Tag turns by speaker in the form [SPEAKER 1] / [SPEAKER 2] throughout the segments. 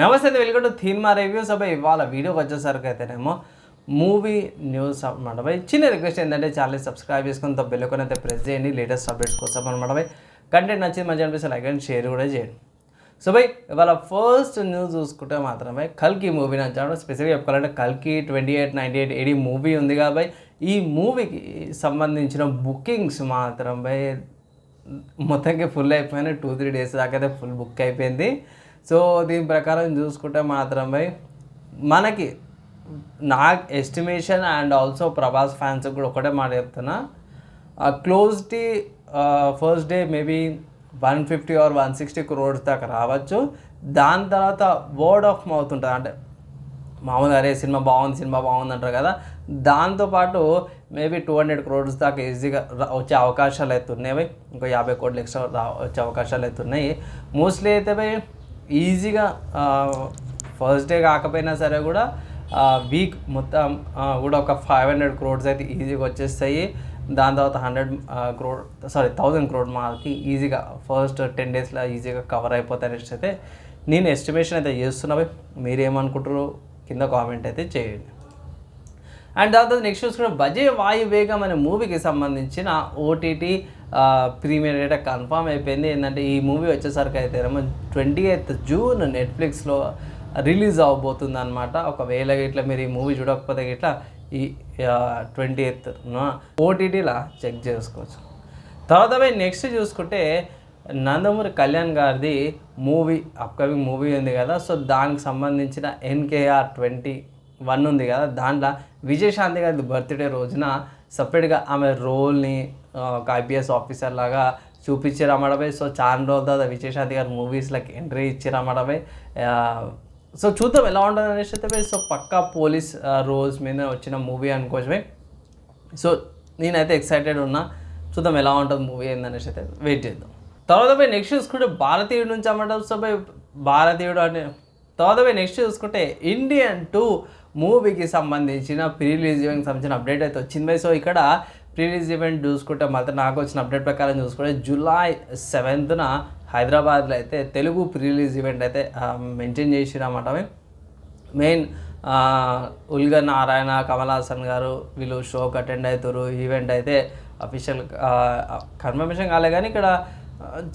[SPEAKER 1] నమస్తే, welcome to థీన్మా reviews. అబ్బాయి ఇవాళ వీడియోకి వచ్చేసరికి అయితేనేమో మూవీ న్యూస్ అనమాట. బై చిన్న రిక్వెస్ట్ ఏంటంటే ఛానల్ సబ్స్క్రైబ్ చేసుకుని బెల్ అయితే ప్రెస్ చేయండి లేటెస్ట్ అప్డేట్స్ కోసం అనమాట. బై కంటెంట్ నచ్చింది మంచిగా అనిపిస్తే లైక్ అండ్ షేర్ కూడా చేయండి. సో బై ఇవాళ ఫస్ట్ న్యూస్ చూసుకుంటే మాత్రమే కల్కి మూవీ నచ్చాడు. స్పెసిఫిక్గా చెప్పాలంటే కల్కి 2898 AD మూవీ ఉంది కాబట్టి ఈ మూవీకి సంబంధించిన బుకింగ్స్ మాత్రం బై మొత్తానికి ఫుల్ అయిపోయినాయి. 2-3 days దాకా అయితే ఫుల్ బుక్ అయిపోయింది. సో దీని ప్రకారం చూసుకుంటే మాత్రం బై మనకి నా estimation and also Prabhas fans కూడా ఒకటే మాట చెప్తున్నా, క్లోజ్టీ first day maybe 150 or 160 crores దాకా రావచ్చు. దాని తర్వాత వర్డ్ ఆఫ్ మౌత్ ఉంటుంది. అంటే మామూలుగా అరే సినిమా బాగుంది అంటారు కదా, దాంతోపాటు మేబీ 200 crores దాకా ఈజీగా వచ్చే అవకాశాలు అయితే ఉన్నాయి. ఇంకో 50 crores ఎక్స్ట్రా వచ్చే అవకాశాలు అయితే ఉన్నాయి. మోస్ట్లీ అయితే బై ఈజీగా ఫస్ట్ డే కాకపోయినా సరే కూడా వీక్ మొత్తం కూడా ఒక 500 crores అయితే ఈజీగా వచ్చేస్తాయి. దాని తర్వాత 1000 crore మార్క్కి ఈజీగా ఫస్ట్ 10 daysలో ఈజీగా కవర్ అయిపోతాయి అనేసి అయితే నేను ఎస్టిమేషన్ అయితే చేస్తున్నా. మీరేమనుకుంటారు కింద కామెంట్ అయితే చేయండి. అండ్ దాని తర్వాత నెక్స్ట్ చూసుకుంటే భజే వాయువేగం అనే మూవీకి సంబంధించిన OTT ప్రీమియర్ డేట్ కన్ఫర్మ్ అయిపోయింది. ఏంటంటే ఈ మూవీ వచ్చేసరికి అయితే 28th June నెట్ఫ్లిక్స్లో రిలీజ్ అవబోతుంది అనమాట. ఒకవేళ ఇట్లా మీరు ఈ మూవీ చూడకపోతే ఇట్లా ఈ 28th OTTలో చెక్ చేసుకోవచ్చు. తర్వాత నెక్స్ట్ చూసుకుంటే నందమూరి కళ్యాణ్ గారిది మూవీ అప్కమింగ్ మూవీ ఉంది కదా, సో దానికి సంబంధించిన NKR 21 ఉంది కదా, దాంట్లో విజయశాంతి గారి బర్త్డే రోజున సపరేట్గా ఆమె రోల్ని ఒక IPS ఆఫీసర్ లాగా చూపించారన్నమాట. సో చాలా రోజుల తర్వాత విజయశాంతి గారి మూవీస్లోకి ఎంట్రీ ఇచ్చారన్నమాట. సో చూద్దాం ఎలా ఉంటుంది అనేసి అయితే. సో పక్కా పోలీస్ రోల్స్ మీద వచ్చిన మూవీ అనుకోవచ్చమే. సో నేనైతే ఎక్సైటెడ్ ఉన్నా, చూద్దాం ఎలా ఉంటుంది మూవీ ఏందనేసి అయితే వెయిట్ చేద్దాం. తర్వాత నెక్స్ట్ చూసుకుంటే భారతీయుడు నుంచి అన్నమాట. సో భారతీయుడు అంటే తర్వాత నెక్స్ట్ చూసుకుంటే ఇండియన్ 2 మూవీకి సంబంధించిన ప్రీ రిలీజ్ ఈవెంట్కి సంబంధించిన అప్డేట్ అయితే వచ్చింది. సో ఇక్కడ ప్రీ రిలీజ్ ఈవెంట్ చూసుకుంటే మాత్రం నాకు వచ్చిన అప్డేట్ ప్రకారం చూసుకుంటే July 7th హైదరాబాద్లో అయితే తెలుగు ప్రీ రిలీజ్ ఈవెంట్ అయితే మెన్షన్ చేసిరన్నమాట. మెయిన్ ఉల్గా నారాయణ, కమల్ హాసన్ గారు వీళ్ళు షోకి అటెండ్ అవుతారు. ఈవెంట్ అయితే అఫీషియల్ కన్ఫర్మేషన్ కాలే కానీ ఇక్కడ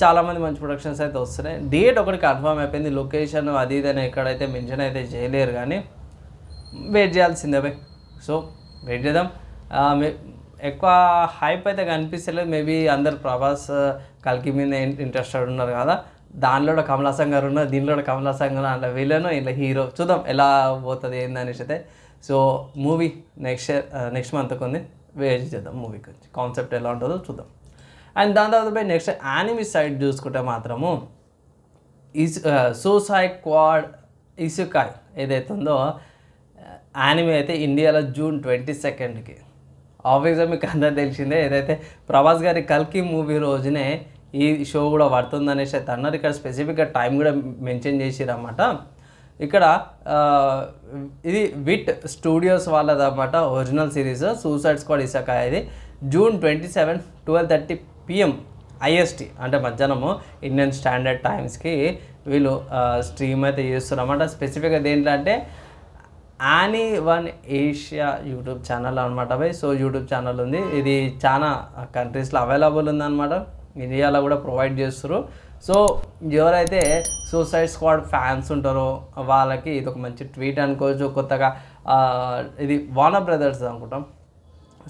[SPEAKER 1] చాలామంది మంచి ప్రొడక్షన్స్ అయితే వస్తున్నాయి. డేట్ ఒకటి కన్ఫర్మ్ అయిపోయింది, లొకేషన్ అది ఇదని ఎక్కడైతే మెన్షన్ అయితే చేయలేరు కానీ వెయిట్ చేయాల్సిందే బై. సో వెయిట్ చేద్దాం. ఎక్కువ హైప్ అయితే కనిపిస్తలేదు. మేబీ అందరు ప్రభాస్ కల్కి మీద ఇంట్రెస్టెడ్ ఉన్నారు కదా, దానిలో కూడా కమల్ హాసన్ గారు ఉన్నారు, దీనిలో కూడా కమల్ హాసన్ గారు అట్లా వీళ్ళను ఇలా హీరో. చూద్దాం ఎలా పోతుంది ఏందనేసి అయితే. సో మూవీ నెక్స్ట్ మంత్కి ఉంది, వెయిట్ చేద్దాం. మూవీ గురించి కాన్సెప్ట్ ఎలా ఉంటుందో చూద్దాం. అండ్ దాని తర్వాత నెక్స్ట్ యానిమీ సైడ్ చూసుకుంటే మాత్రము సూసైడ్ స్క్వాడ్ ఇసుకాయ్ ఏదైతే ఉందో యానిమీ అయితే ఇండియాలో June 22nd ఆబ్వియస్గా మీకు అందరూ తెలిసిందే. ఏదైతే ప్రభాస్ గారి కల్కి మూవీ రోజునే ఈ షో కూడా పడుతుంది అనేసి అయితే అన్నారు. ఇక్కడ స్పెసిఫిక్గా టైం కూడా మెన్షన్ చేసిరన్నమాట. ఇక్కడ ఇది విట్ స్టూడియోస్ వాళ్ళది అన్నమాట ఒరిజినల్ సిరీస్ సూసైడ్ స్క్వాడ్ ఇసుకాయ్. ఇది June 27 12:30 PM IST అంటే మధ్యాహ్నము ఇండియన్ స్టాండర్డ్ టైమ్స్కి వీళ్ళు స్ట్రీమ్ అయితే చేస్తున్నారు అన్నమాట. స్పెసిఫిక్గా దేంట్లో అంటే Any1 Asia యూట్యూబ్ ఛానల్ అనమాట బై. సో యూట్యూబ్ ఛానల్ ఉంది, ఇది చాలా కంట్రీస్లో అవైలబుల్ ఉందన్నమాట, ఇండియాలో కూడా ప్రొవైడ్ చేస్తారు. సో ఎవరైతే సూసైడ్ స్క్వాడ్ ఫ్యాన్స్ ఉంటారో వాళ్ళకి ఇది ఒక మంచి ట్వీట్ అనుకోవచ్చు. కొత్తగా ఇది వార్నర్ బ్రదర్స్ అనుకుంటాం,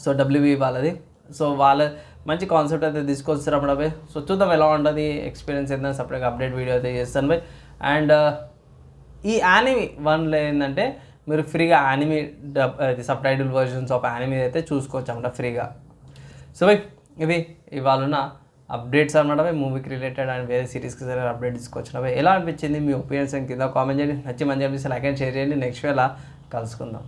[SPEAKER 1] సో WB వాళ్ళది. సో వాళ్ళ మంచి కాన్సెప్ట్ అయితే తీసుకొస్తారు అన్నమాట బై. సో చూద్దాం ఎలా ఉంటుంది ఎక్స్పీరియన్స్ ఏంటంటే సపరేట్గా అప్డేట్ వీడియో అయితే చేస్తాను బై. అండ్ ఈ యానిమీ 1లో ఏంటంటే మీరు ఫ్రీగా anime sub title versions of anime అయితే చూసుకోవచ్చు అన్నమాట ఫ్రీగా. సో బై ఇవి ఇవాళ ఉన్న అప్డేట్స్ అన్నమాట బై, మూవీకి రిలేటెడ్ అండ్ వేరే సిరీస్కి సరే అప్డేట్ తీసుకొచ్చిన బై. ఎలా అనిపించింది మీ ఒపీనియన్స్ కింద కామెంట్ చేయండి. నచ్చి మంచి అనిపిస్తే లైక్ అండ్ షేర్ చేయండి. నెక్స్ట్ వేళ కలుసుకుందాం.